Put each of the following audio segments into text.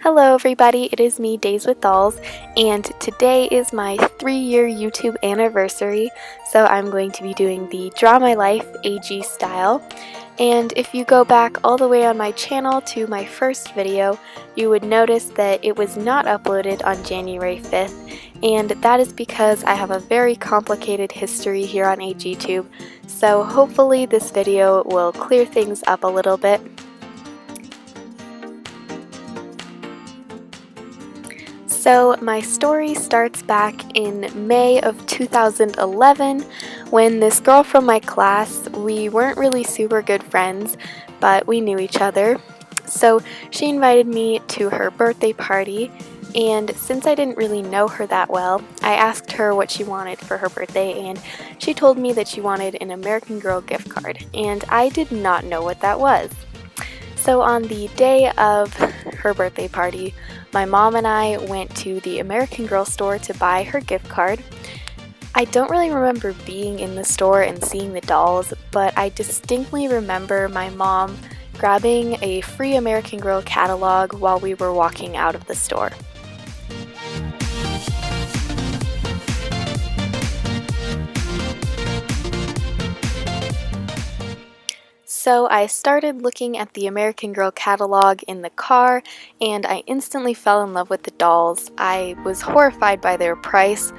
Hello everybody, it is me, Days with Dolls, and today is my 3-year YouTube anniversary, so I'm going to be doing the Draw My Life AG style. And if you go back all the way on my channel to my first video, you would notice that it was not uploaded on January 5th, and that is because I have a very complicated history here on AGTube, so hopefully this video will clear things up a little bit. So my story starts back in May of 2011 when this girl from my class, we weren't really super good friends, but we knew each other. So she invited me to her birthday party, and since I didn't really know her that well, I asked her what she wanted for her birthday, and she told me that she wanted an American Girl gift card, and I did not know what that was. So on the day of her birthday party, my mom and I went to the American Girl store to buy her gift card. I don't really remember being in the store and seeing the dolls, but I distinctly remember my mom grabbing a free American Girl catalog while we were walking out of the store. So I started looking at the American Girl catalog in the car, and I instantly fell in love with the dolls. I was horrified by their price,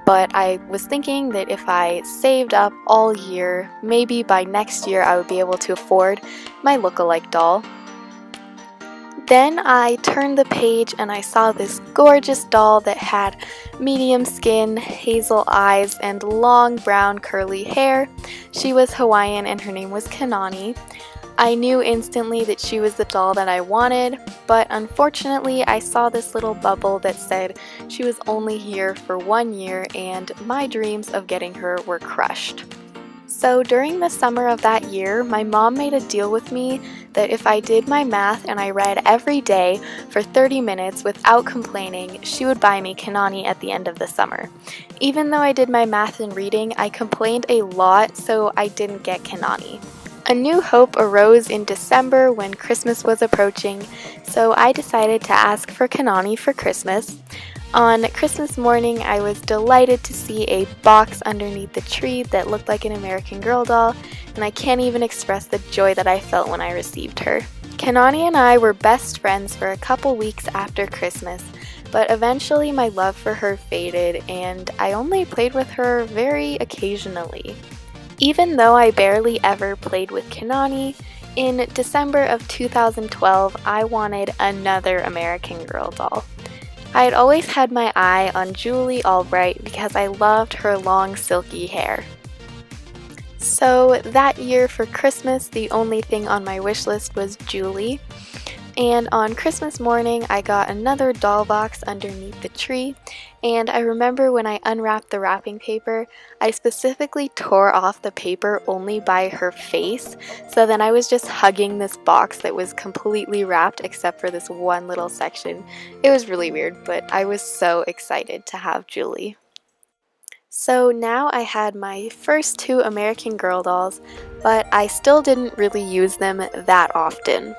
but I was thinking that if I saved up all year, maybe by next year I would be able to afford my look-alike doll. Then I turned the page and I saw this gorgeous doll that had medium skin, hazel eyes, and long brown curly hair. She was Hawaiian and her name was Kanani. I knew instantly that she was the doll that I wanted, but unfortunately I saw this little bubble that said she was only here for 1 year and my dreams of getting her were crushed. So during the summer of that year, my mom made a deal with me that if I did my math and I read every day for 30 minutes without complaining, she would buy me Kanani at the end of the summer. Even though I did my math and reading, I complained a lot, so I didn't get Kanani. A new hope arose in December when Christmas was approaching, so I decided to ask for Kanani for Christmas. On Christmas morning, I was delighted to see a box underneath the tree that looked like an American Girl doll, and I can't even express the joy that I felt when I received her. Kanani and I were best friends for a couple weeks after Christmas, but eventually my love for her faded, and I only played with her very occasionally. Even though I barely ever played with Kanani, in December of 2012, I wanted another American Girl doll. I had always had my eye on Julie Albright because I loved her long silky hair. So that year for Christmas, the only thing on my wish list was Julie. And on Christmas morning, I got another doll box underneath the tree, and I remember when I unwrapped the wrapping paper, I specifically tore off the paper only by her face, so then I was just hugging this box that was completely wrapped except for this one little section. It was really weird, but I was so excited to have Julie. So now I had my first 2 American Girl dolls, but I still didn't really use them that often.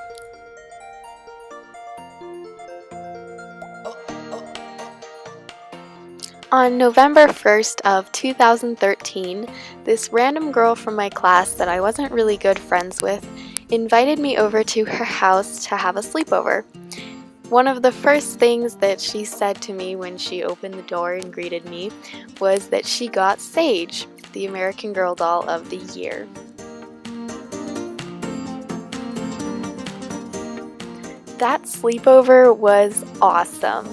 On November 1st of 2013, this random girl from my class that I wasn't really good friends with invited me over to her house to have a sleepover. One of the first things that she said to me when she opened the door and greeted me was that she got Sage, the American Girl doll of the year. That sleepover was awesome.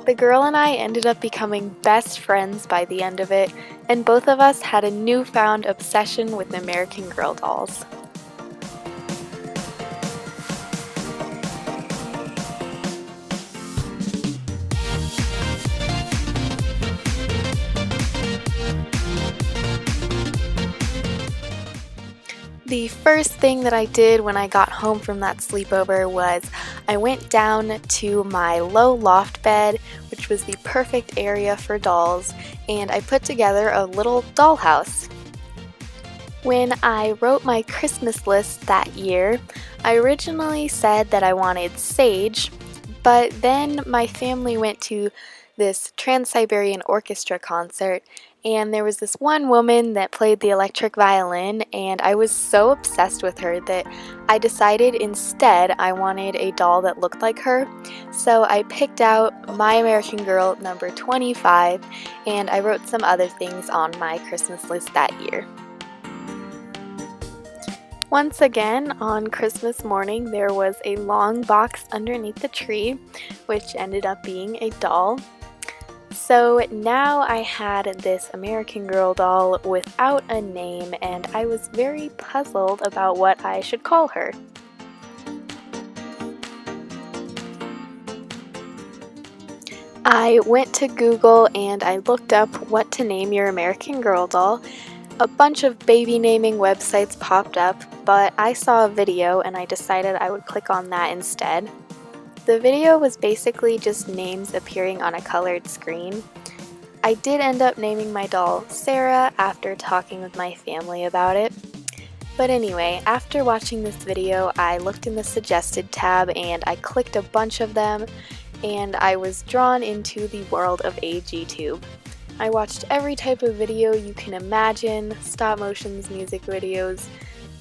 The girl and I ended up becoming best friends by the end of it, and both of us had a newfound obsession with American Girl dolls. The first thing that I did when I got home from that sleepover was I went down to my low loft bed, which was the perfect area for dolls, and I put together a little dollhouse. When I wrote my Christmas list that year, I originally said that I wanted Sage, But then my family went to this Trans-Siberian Orchestra concert, and there was this one woman that played the electric violin, and I was so obsessed with her that I decided instead I wanted a doll that looked like her. So I picked out My American Girl number 25, and I wrote some other things on my Christmas list that year. Once again, on Christmas morning, there was a long box underneath the tree, which ended up being a doll. So now I had this American Girl doll without a name, and I was very puzzled about what I should call her. I went to Google and I looked up what to name your American Girl doll. A bunch of baby naming websites popped up, but I saw a video and I decided I would click on that instead. The video was basically just names appearing on a colored screen. I did end up naming my doll Sarah after talking with my family about it. But anyway, after watching this video, I looked in the suggested tab and I clicked a bunch of them, and I was drawn into the world of AGTube. I watched every type of video you can imagine, stop motions, music videos,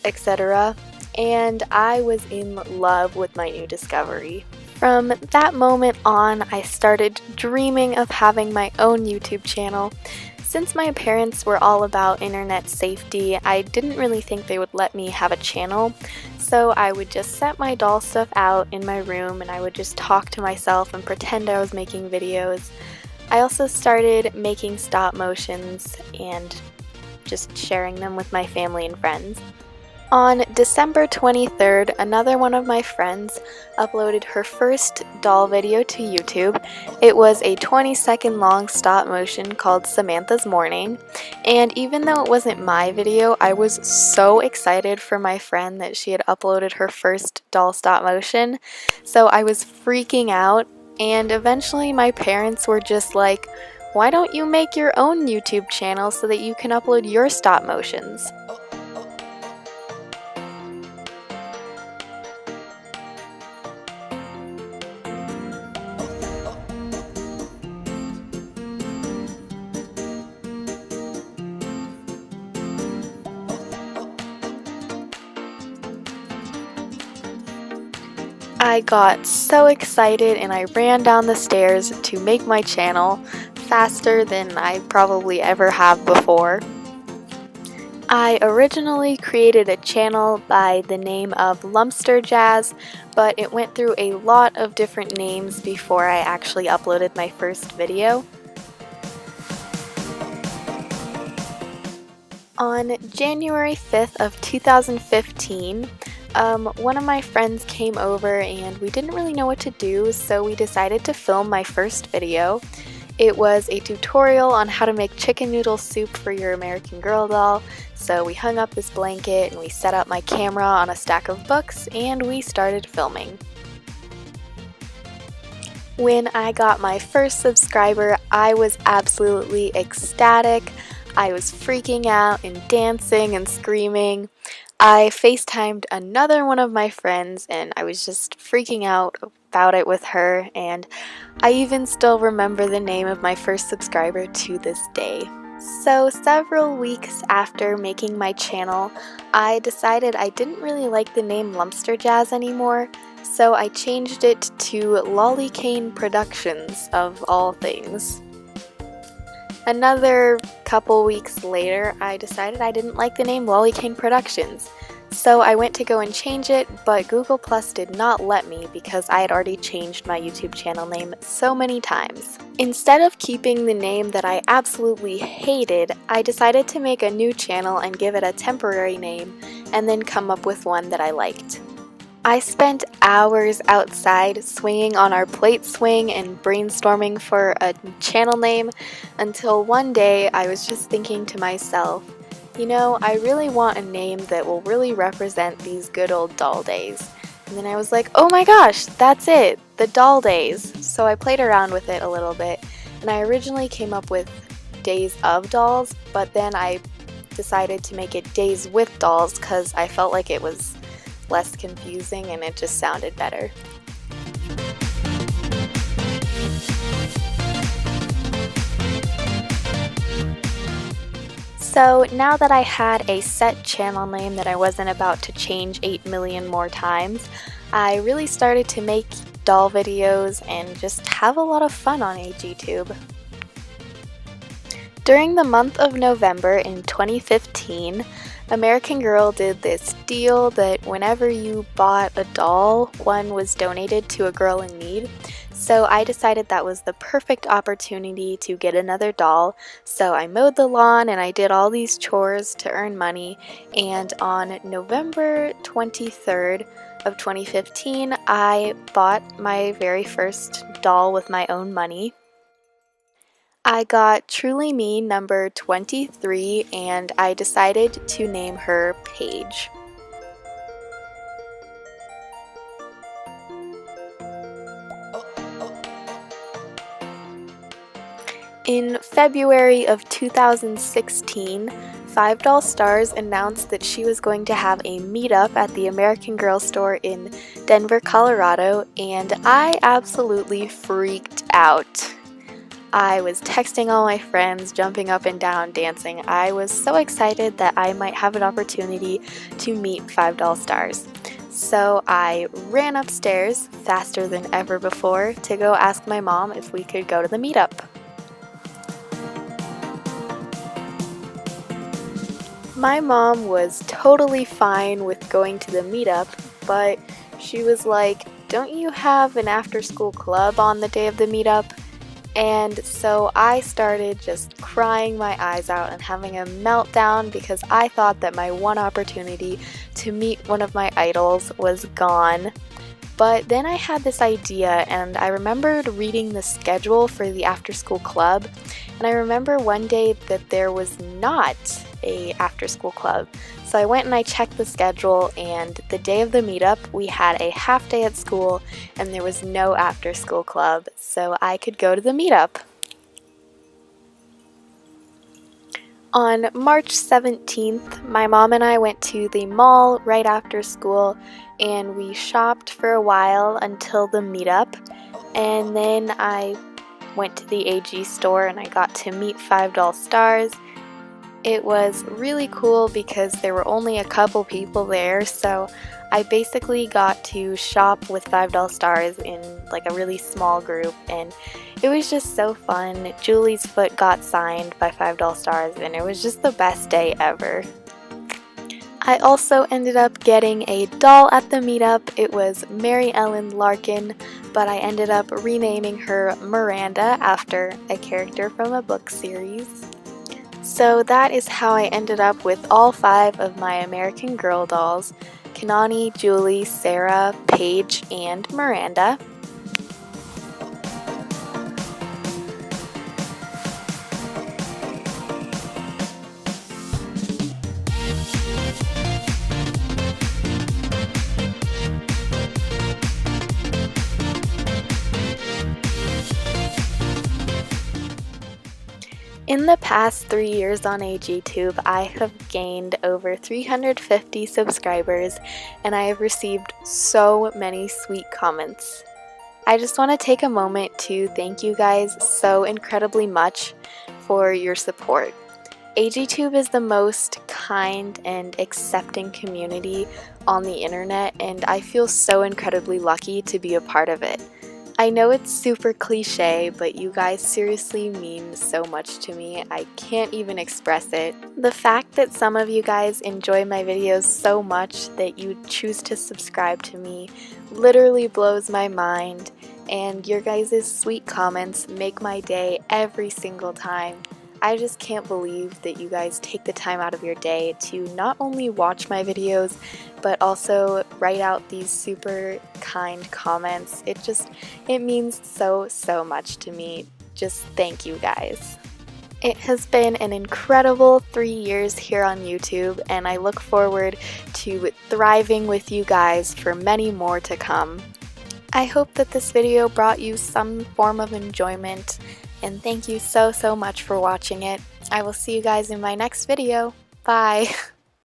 etc. And I was in love with my new discovery. From that moment on, I started dreaming of having my own YouTube channel. Since my parents were all about internet safety, I didn't really think they would let me have a channel, so I would just set my doll stuff out in my room and I would just talk to myself and pretend I was making videos. I also started making stop motions and just sharing them with my family and friends. On December 23rd, another one of my friends uploaded her first doll video to YouTube. It was a 20-second long stop motion called Samantha's Morning, and even though it wasn't my video, I was so excited for my friend that she had uploaded her first doll stop motion, so I was freaking out, and eventually my parents were just like, "Why don't you make your own YouTube channel so that you can upload your stop motions?" I got so excited and I ran down the stairs to make my channel faster than I probably ever have before. I originally created a channel by the name of Lumpster Jazz, but it went through a lot of different names before I actually uploaded my first video. On January 5th of 2015, one of my friends came over and we didn't really know what to do, so we decided to film my first video. It was a tutorial on how to make chicken noodle soup for your American Girl doll, so we hung up this blanket and we set up my camera on a stack of books and we started filming. When I got my first subscriber, I was absolutely ecstatic. I was freaking out and dancing and screaming. I FaceTimed another one of my friends and I was just freaking out about it with her, and I even still remember the name of my first subscriber to this day. So several weeks after making my channel, I decided I didn't really like the name Lumpster Jazz anymore, so I changed it to Lollycane Productions, of all things. Another couple weeks later, I decided I didn't like the name Lollycane Productions, so I went to go and change it, but Google Plus did not let me because I had already changed my YouTube channel name so many times. Instead of keeping the name that I absolutely hated, I decided to make a new channel and give it a temporary name, and then come up with one that I liked. I spent hours outside swinging on our plate swing and brainstorming for a channel name until one day I was just thinking to myself, you know, I really want a name that will really represent these good old doll days. And then I was like, oh my gosh, that's it, the doll days. So I played around with it a little bit, and I originally came up with Days of Dolls, but then I decided to make it Days with Dolls because I felt like it was less confusing and it just sounded better. So now that I had a set channel name that I wasn't about to change 8 million more times, I really started to make doll videos and just have a lot of fun on AGTube. During the month of November in 2015, American Girl did this deal that whenever you bought a doll, one was donated to a girl in need. So I decided that was the perfect opportunity to get another doll. So I mowed the lawn and I did all these chores to earn money. And on November 23rd of 2015, I bought my very first doll with my own money. I got Truly Me number 23 and I decided to name her Paige. In February of 2016, 5DollStars announced that she was going to have a meetup at the American Girl store in Denver, Colorado, and I absolutely freaked out. I was texting all my friends, jumping up and down, dancing. I was so excited that I might have an opportunity to meet 5DollStars. So I ran upstairs faster than ever before to go ask my mom if we could go to the meetup. My mom was totally fine with going to the meetup, but she was like, "Don't you have an after-school club on the day of the meetup?" And so I started just crying my eyes out and having a meltdown because I thought that my one opportunity to meet one of my idols was gone. But then I had this idea and I remembered reading the schedule for the after-school club, and I remember one day that there was not a after-school club. So I went and I checked the schedule, and the day of the meetup we had a half day at school and there was no after-school club, so I could go to the meetup. On March 17th, my mom and I went to the mall right after school and we shopped for a while until the meetup, and then I went to the AG store and I got to meet 5DollStars. It was really cool because there were only a couple people there, so I basically got to shop with 5DollStars in like a really small group, and it was just so fun. Julie's foot got signed by 5DollStars and it was just the best day ever. I also ended up getting a doll at the meetup. It was Mary Ellen Larkin, but I ended up renaming her Miranda after a character from a book series. So that is how I ended up with all 5 of my American Girl dolls: Kanani, Julie, Sarah, Paige, and Miranda. In the past 3 years on AGTube, I have gained over 350 subscribers and I have received so many sweet comments. I just want to take a moment to thank you guys so incredibly much for your support. AGTube is the most kind and accepting community on the internet, and I feel so incredibly lucky to be a part of it. I know it's super cliche, but you guys seriously mean so much to me. I can't even express it. The fact that some of you guys enjoy my videos so much that you choose to subscribe to me literally blows my mind, and your guys' sweet comments make my day every single time. I just can't believe that you guys take the time out of your day to not only watch my videos, but also write out these super kind comments. It means so much to me. Just thank you guys. It has been an incredible 3 years here on YouTube, and I look forward to thriving with you guys for many more to come. I hope that this video brought you some form of enjoyment, and thank you so much for watching it. I will see you guys in my next video. Bye!